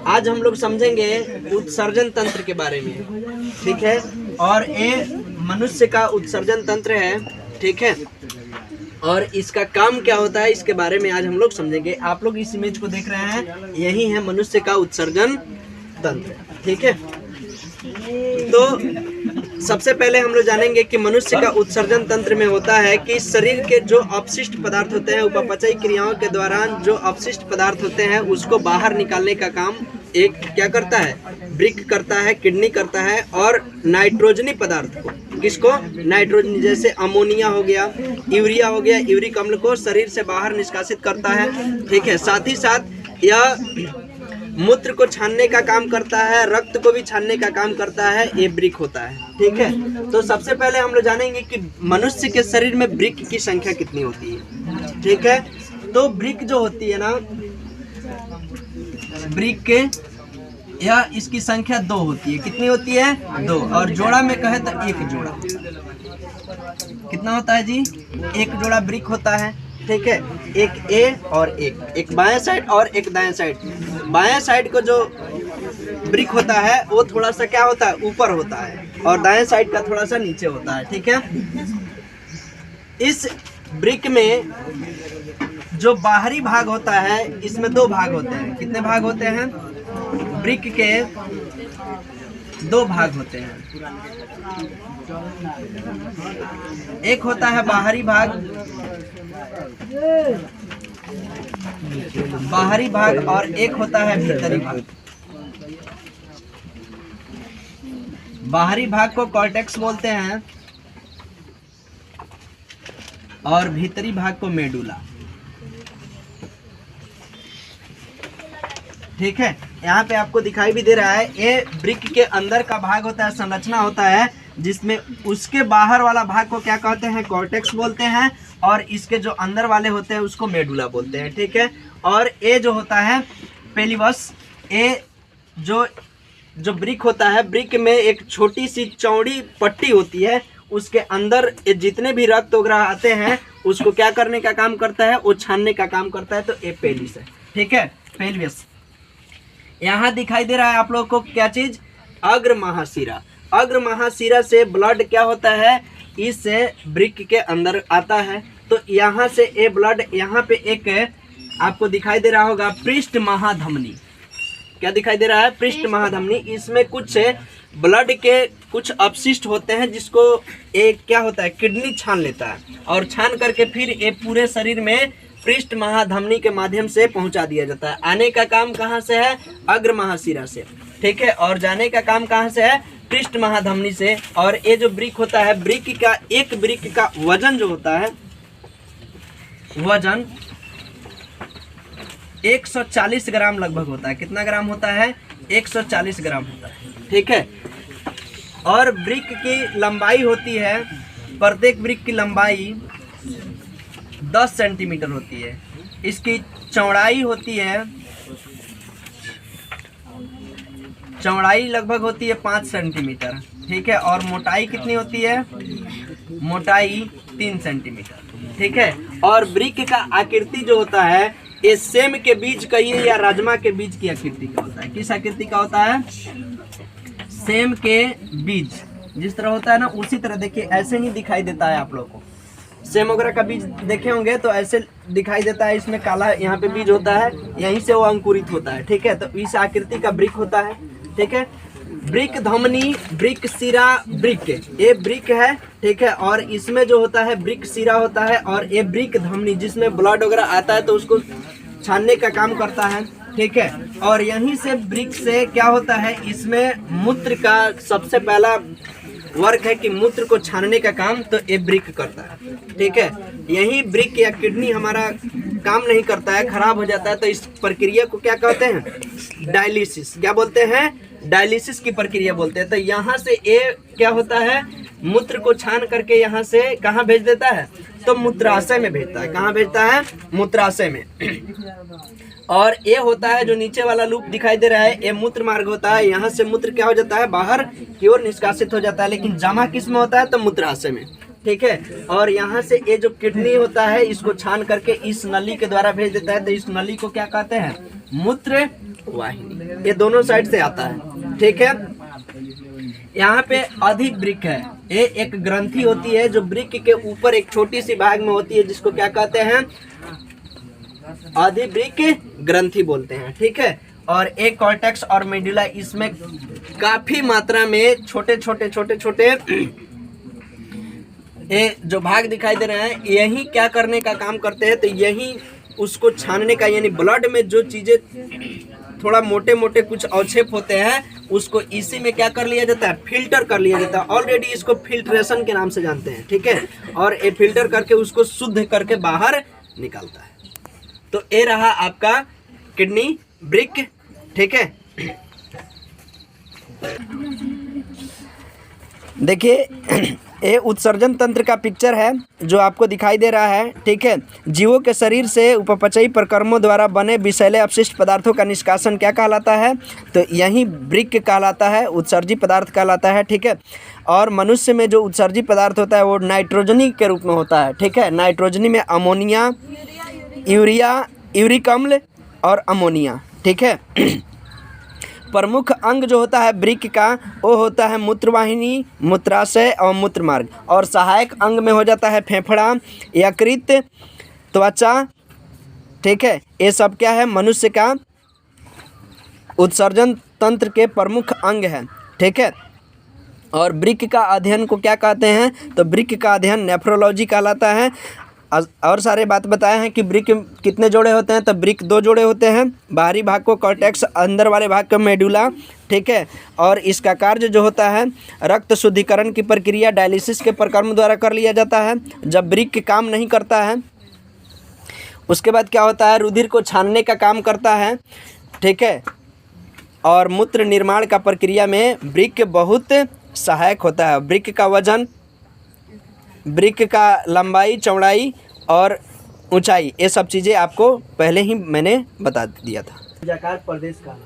आज हम लोग समझेंगे उत्सर्जन तंत्र के बारे में, ठीक है। और ये मनुष्य का उत्सर्जन तंत्र है, ठीक है। और इसका काम क्या होता है इसके बारे में आज हम लोग समझेंगे। आप लोग इस इमेज को देख रहे हैं, यही है मनुष्य का उत्सर्जन तंत्र, ठीक है। तो सबसे पहले हम लोग जानेंगे कि मनुष्य का उत्सर्जन तंत्र में होता है कि शरीर के जो अपशिष्ट पदार्थ होते हैं, उपापचयी क्रियाओं के दौरान जो अपशिष्ट पदार्थ होते हैं उसको बाहर निकालने का काम एक क्या करता है, वृक्क करता है, किडनी करता है। और नाइट्रोजनी पदार्थ को, किसको, नाइट्रोजन, जैसे अमोनिया हो गया, यूरिया हो गया, यूरिक अम्ल को शरीर से बाहर निष्कासित करता है, ठीक है। साथ ही साथ यह मूत्र को छानने का काम करता है, रक्त को भी छानने का काम करता है, ये वृक्क होता है, ठीक है। तो सबसे पहले हम लोग जानेंगे कि मनुष्य के शरीर में वृक्क की संख्या कितनी होती है, ठीक है। तो वृक्क जो होती है ना, वृक्क या इसकी संख्या 2 होती है। कितनी होती है? 2। और जोड़ा में कहे तो 1 जोड़ा। कितना होता है जी? 1 जोड़ा वृक्क होता है, ठीक है। एक ए और एक बाएं साइड और एक दाएं साइड। बाएं साइड को जो वृक्क होता है वो थोड़ा सा क्या होता है, ऊपर होता है, और दाएं साइड का थोड़ा सा नीचे होता है, ठीक है। इस वृक्क में जो बाहरी भाग होता है, इसमें 2 भाग होते हैं। कितने भाग होते हैं? वृक्क के 2 भाग होते हैं। एक होता है बाहरी भाग, और एक होता है भीतरी भाग। बाहरी भाग को कॉर्टेक्स बोलते हैं और भीतरी भाग को मेडुला, ठीक है। यहाँ पे आपको दिखाई भी दे रहा है, ये वृक्क के अंदर का भाग होता है, संरचना होता है, जिसमें उसके बाहर वाला भाग को क्या कहते हैं, कॉर्टेक्स बोलते हैं, और इसके जो अंदर वाले होते हैं उसको मेडुला बोलते हैं, ठीक है। और ये जो होता है पेलिवस, ये जो वृक्क होता है, वृक्क में एक छोटी सी चौड़ी पट्टी होती है, उसके अंदर जितने भी रक्त वगैरह आते हैं उसको क्या करने का काम करता है, वो छानने का काम करता है। तो ये पेलिस है, ठीक है, पेल्विस। यहाँ दिखाई दे रहा है आप लोगों को क्या चीज, अग्र महाशिरा। अग्र महाशिरा से ब्लड क्या होता है, इस वृक्क के अंदर आता है। तो यहाँ से ये ब्लड, यहाँ पे एक आपको दिखाई दे रहा होगा पृष्ठ महाधमनी। क्या दिखाई दे रहा है? पृष्ठ महाधमनी। इसमें कुछ ब्लड के कुछ अपशिष्ट होते हैं, जिसको एक क्या होता है, किडनी छान लेता है, और छान करके फिर ये पूरे शरीर में पृष्ठ महाधमनी के माध्यम से पहुंचा दिया जाता है। आने का काम कहाँ से है? अग्र महाशिरा से, ठीक है। और जाने का काम कहाँ से है? पृष्ठ महाधमनी से। और ये जो वृक्क होता है, वृक्क का, एक वृक्क का वजन जो होता है, वजन 140 ग्राम लगभग होता है। कितना ग्राम होता है? 140 ग्राम होता है, ठीक है। और वृक्क की लंबाई होती है, प्रत्येक वृक्क की लंबाई 10 सेंटीमीटर होती है। इसकी चौड़ाई होती है, चौड़ाई लगभग होती है 5 सेंटीमीटर, ठीक है। और मोटाई कितनी होती है? मोटाई 3 सेंटीमीटर, ठीक है। और वृक्क का आकृति जो होता है, ये सेम के बीज कहिए या राजमा के बीज की आकृति का होता है। किस आकृति का होता है? सेम के बीज जिस तरह होता है ना, उसी तरह देखिए ऐसे ही दिखाई देता है। आप लोगों को सेम वगैरह का बीज देखे होंगे तो ऐसे दिखाई देता है। इसमें काला यहाँ पे बीज होता है, यहीं से वो अंकुरित होता है, ठीक है। तो इस आकृति का वृक्क होता है, ठीक है। वृक्क धमनी, वृक्क शिरा, वृक्क, ये वृक्क है, ठीक है। और इसमें जो होता है वृक्क शिरा होता है, और ये वृक्क धमनी जिसमें ब्लड वगैरह आता है तो उसको छानने का काम करता है, ठीक है। और यहीं से वृक्क से क्या होता है, इसमें मूत्र का सबसे पहला वर्क है कि मूत्र को छानने का काम तो ये वृक्क करता है, ठीक है। यही वृक्क या किडनी हमारा काम नहीं करता है, खराब हो जाता है, तो इस प्रक्रिया को क्या कहते हैं? डायलिसिस। क्या बोलते हैं? डायलिसिस की प्रक्रिया बोलते हैं। तो यहाँ से ये क्या होता है, मूत्र को छान करके यहाँ से कहाँ भेज देता है? तो मूत्राशय में भेजता है। कहाँ भेजता है? मूत्राशय में। और ये होता है जो नीचे वाला लूप दिखाई दे रहा है, ये मूत्र मार्ग होता है। यहाँ से मूत्र क्या हो जाता है, बाहर की ओर निष्कासित हो जाता है, लेकिन जमा किस में होता है? तो मूत्राशय में, ठीक है। और यहाँ से ये जो किडनी होता है, इसको छान करके इस नली के द्वारा भेज देता है। तो इस नली को क्या कहते हैं? मूत्र वाहिनी, ये दोनों साइड से आता है। ठीक है, यहाँ पे अधिवृक्क है, ये एक ग्रंथि होती है जो वृक्क के ऊपर एक छोटी सी भाग में होती है, जिसको क्या कहते हैं, अधिवृक्क ग्रंथि बोलते हैं। ठीक है, और एक कॉर्टेक्स और मेडुला, इसमें काफी मात्रा में छोटे छोटे छोटे छोटे ये जो भाग दिखाई दे रहे हैं, यही क्या करने का काम करते हैं, तो यही उसको छानने का, यानी ब्लड में जो चीजें थोड़ा मोटे मोटे कुछ अवक्षेप होते हैं, उसको इसी में क्या कर लिया जाता है, फिल्टर कर लिया जाता है। ऑलरेडी इसको फिल्ट्रेशन के नाम से जानते हैं। ठीक है, और ये फिल्टर करके उसको शुद्ध करके बाहर निकालता है। तो ये रहा आपका किडनी वृक्क। ठीक है, देखिए ये उत्सर्जन तंत्र का पिक्चर है जो आपको दिखाई दे रहा है। ठीक है, जीवों के शरीर से उपपचयी प्रक्रमों द्वारा बने विषैले अपशिष्ट पदार्थों का निष्कासन क्या कहलाता है, तो यही वृक्क कहलाता है, उत्सर्जी पदार्थ कहलाता है। ठीक है, और मनुष्य में जो उत्सर्जी पदार्थ होता है वो नाइट्रोजनी के रूप में होता है। ठीक है, नाइट्रोजनी में अमोनिया, यूरिया, यूरिक अम्ल और अमोनिया। ठीक है, प्रमुख अंग जो होता है वृक्क का वो होता है मूत्रवाहिनी, मूत्राशय और मूत्रमार्ग, और सहायक अंग में हो जाता है फेफड़ा, यकृत, त्वचा। ठीक है, ये सब क्या है, मनुष्य का उत्सर्जन तंत्र के प्रमुख अंग है। ठीक है, और वृक्क का अध्ययन को क्या कहते हैं, तो वृक्क का अध्ययन नेफ्रोलॉजी कहलाता है। और सारे बात बताए हैं कि वृक्क कितने जोड़े होते हैं, तो वृक्क 2 जोड़े होते हैं, बाहरी भाग को कॉर्टेक्स, अंदर वाले भाग को मेडुला। ठीक है, और इसका कार्य जो होता है, रक्त शुद्धिकरण की प्रक्रिया डायलिसिस के प्रक्रम द्वारा कर लिया जाता है। जब वृक्क काम नहीं करता है उसके बाद क्या होता है, रुधिर को छानने का काम करता है। ठीक है, और मूत्र निर्माण का प्रक्रिया में वृक्क बहुत सहायक होता है। वृक्क का वजन, वृक्क का लंबाई, चौड़ाई और ऊंचाई, ये सब चीज़ें आपको पहले ही मैंने बता दिया था। जकार प्रदेश का